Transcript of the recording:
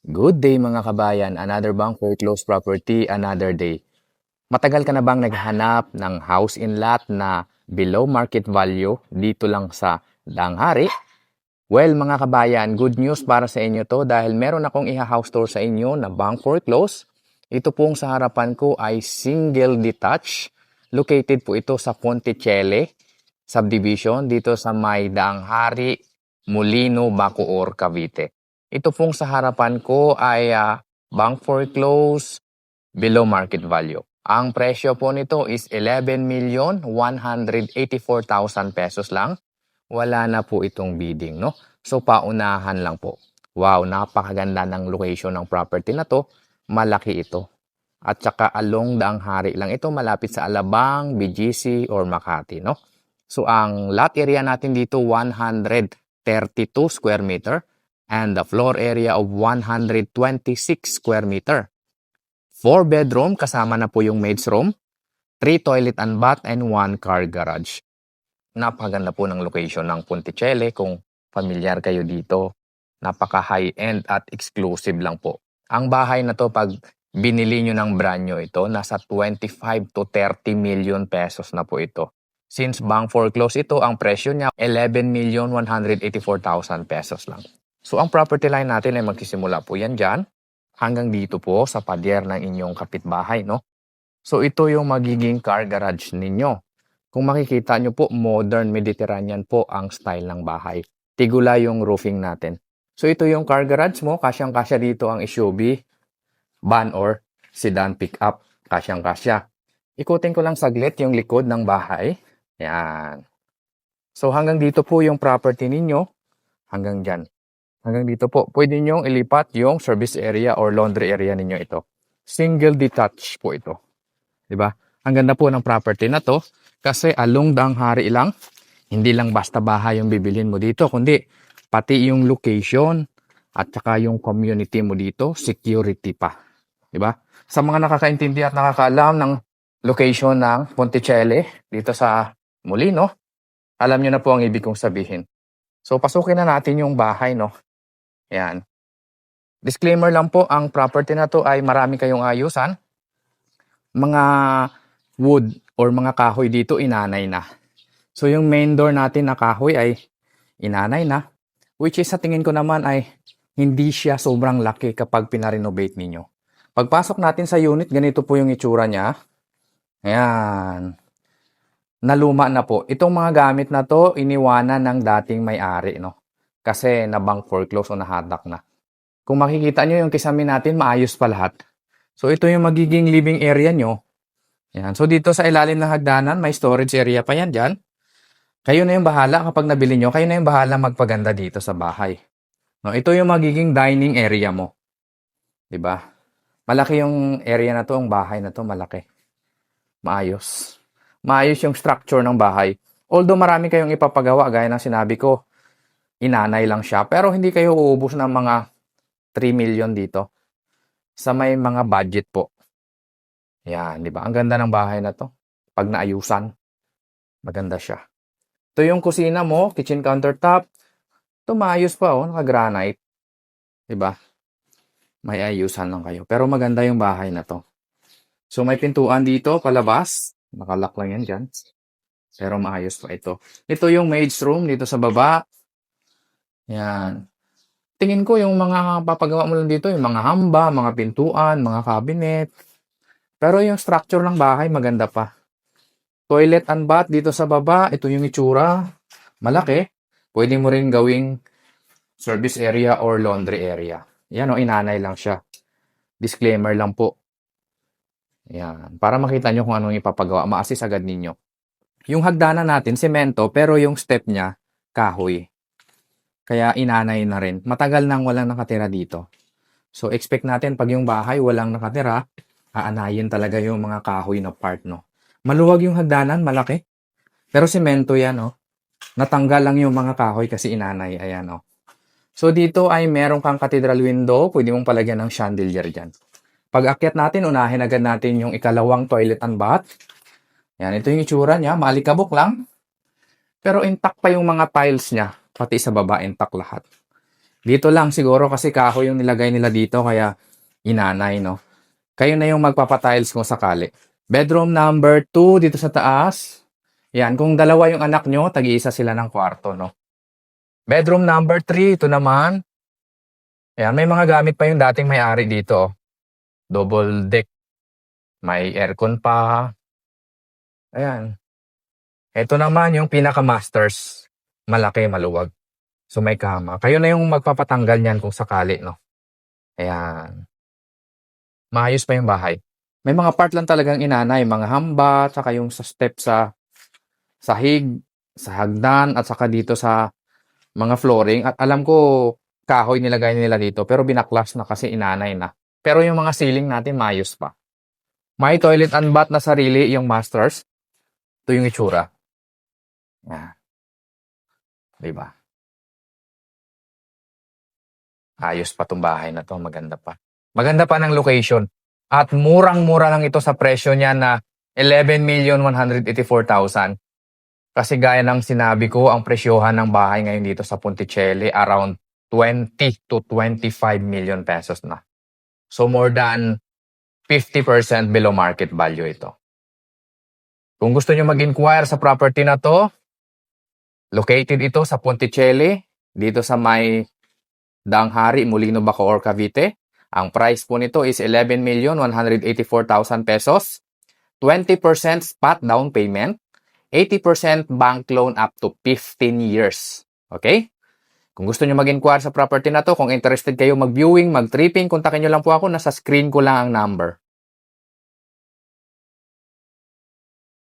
Good day mga kabayan, another bang foreclosed property, another day. Matagal ka na bang naghanap ng house in lot na below market value dito lang sa Danghari? Well mga kabayan, good news para sa inyo to dahil meron akong iha-house tour sa inyo na bang foreclosed. Ito pong sa harapan ko ay single detached. Located po ito sa Ponticelli subdivision dito sa may Danghari, Molino, Bacoor, Cavite. Ito pong sa harapan ko ay bank foreclosed below market value. Ang presyo po nito is 11,184,000 pesos lang. Wala na po itong bidding, no? So, paunahan lang po. Wow, napakaganda ng location ng property na to. Malaki ito. At saka along Danghari lang ito, malapit sa Alabang, BGC, or Makati, no? So, ang lot area natin dito, 132 square meter and the floor area of 126 square meter. 4 bedroom, kasama na po yung maid's room, 3 toilet and bath, and 1 car garage. Napakaganda po ng location ng Ponticelli kung familiar kayo dito. Napaka high-end at exclusive lang po. Ang bahay na to pag binili nyo ng brand nyo ito, nasa 25 to 30 million pesos na po ito. Since bank foreclosed ito, ang presyo niya 11,184,000 pesos lang. So ang property line natin ay magsisimula po yan dyan hanggang dito po sa pader ng inyong kapitbahay, no? So ito yung magiging car garage ninyo. Kung makikita nyo po, modern Mediterranean po ang style ng bahay. Tigula yung roofing natin. So ito yung car garage mo, kasyang-kasya dito ang SUV, van or sedan pickup, kasyang-kasya. Ikutin ko lang saglit yung likod ng bahay. Yan. So hanggang dito po yung property ninyo, hanggang dyan. Hanggang dito po, pwede nyong ilipat yung service area or laundry area ninyo ito. Single detached po ito. Diba? Ang ganda po ng property na to kasi along Danghari lang, hindi lang basta bahay yung bibilhin mo dito, kundi pati yung location at saka yung community mo dito, security pa. Diba? Sa mga nakakaintindi at nakakaalam ng location ng Ponticelli dito sa Molino, alam nyo na po ang ibig kong sabihin. So, pasukin na natin yung bahay, no? Yan. Disclaimer lang po, ang property na to ay marami kayong ayusan. Mga wood or mga kahoy dito, inanay na. So, yung main door natin na kahoy ay inanay na. Which is, sa tingin ko naman ay hindi siya sobrang laki kapag pinarenovate ninyo. Pagpasok natin sa unit, ganito po yung itsura niya. Ayan. Naluma na po. Itong mga gamit na to, iniwanan ng dating may-ari, no? Kasi na-bank foreclose o nahatak na. Kung makikita nyo yung kisame natin, maayos pa lahat. So, ito yung magiging living area nyo. Yan. So, dito sa ilalim ng hagdanan, may storage area pa yan dyan. Kayo na yung bahala kapag nabili nyo, kayo na yung bahala magpaganda dito sa bahay. No, ito yung magiging dining area mo. Diba? Malaki yung area na to, ang bahay na to, malaki. Maayos. Maayos yung structure ng bahay. Although marami kayong ipapagawa, gaya ng sinabi ko, inanay lang siya. Pero hindi kayo uubos ng mga 3 million dito. Sa may mga budget po. Yan, di ba? Ang ganda ng bahay na to. Pag naayusan, maganda siya. Ito yung kusina mo, kitchen countertop. Ito maayos pa, oh, naka-granite. Di ba? May ayusan lang kayo. Pero maganda yung bahay na to. So may pintuan dito, palabas. Nakalock lang yan dyan. Pero maayos pa ito. Ito yung maid's room dito sa baba. Yan. Tingin ko yung mga papagawa mo lang dito, yung mga hamba, mga pintuan, mga cabinet. Pero yung structure ng bahay, maganda pa. Toilet and bath dito sa baba, ito yung itsura. Malaki. Pwede mo rin gawing service area or laundry area. Yan o, inanay lang siya. Disclaimer lang po. Yan. Para makita nyo kung anong ipapagawa, ma-assist agad ninyo. Yung hagdanan natin, semento, pero yung step niya, kahoy. Kaya inanay na rin. Matagal nang walang nakatira dito. So, expect natin pag yung bahay walang nakatira, aanayin talaga yung mga kahoy na part, no? Maluwag yung hagdanan, malaki. Pero semento yan, no? Natanggal lang yung mga kahoy kasi inanay. Ayan, no? So, dito ay meron kang cathedral window. Pwede mong palagyan ng chandelier dyan. Pag akyat natin, unahin agad natin yung ikalawang toilet and bath. Yan, ito yung itsura niya. Maalikabok lang. Pero intact pa yung mga tiles niya. Pati sa baba, intact lahat. Dito lang siguro kasi kahoy yung nilagay nila dito kaya inanay, no? Kayo na yung magpapatiles kung sakali. Bedroom number 2 dito sa taas. Yan, kung dalawa yung anak nyo, tag-iisa sila ng kwarto, no? Bedroom number 3, ito naman. Ayan, may mga gamit pa yung dating may-ari dito. Oh. Double deck. May aircon pa. Ayan. Ito naman yung pinaka-masters. Malaki, maluwag. So may kama. Kayo na yung magpapatanggal niyan kung sakali, no? Ayan. Maayos pa yung bahay. May mga part lang talagang inanay, mga hamba, saka yung sa step sa sahig, sa hagdan, at saka dito sa mga flooring. At alam ko, kahoy nilagay nila dito, pero binaklas na kasi inanay na. Pero yung mga ceiling natin, maayos pa. May toilet and bath na sarili yung masters. Ito yung itsura. Yan. Diba? Ayos pa tong bahay na to. Maganda pa. Maganda pa ng location. At murang-mura lang ito sa presyo niya na 11,184,000. Kasi gaya ng sinabi ko, ang presyohan ng bahay ngayon dito sa Ponticelli around 20 to 25 million pesos na. So more than 50% below market value ito. Kung gusto nyo mag-inquire sa property na to, located ito sa Ponticelli, dito sa may Danghari, Molino, Bacoor, Cavite. Ang price po nito is 11,184,000 pesos. 20% spot down payment. 80% bank loan up to 15 years. Okay? Kung gusto nyo mag-inquire sa property na to, kung interested kayo mag-viewing, mag-tripping, kontakin nyo lang po ako. Nasa screen ko lang ang number.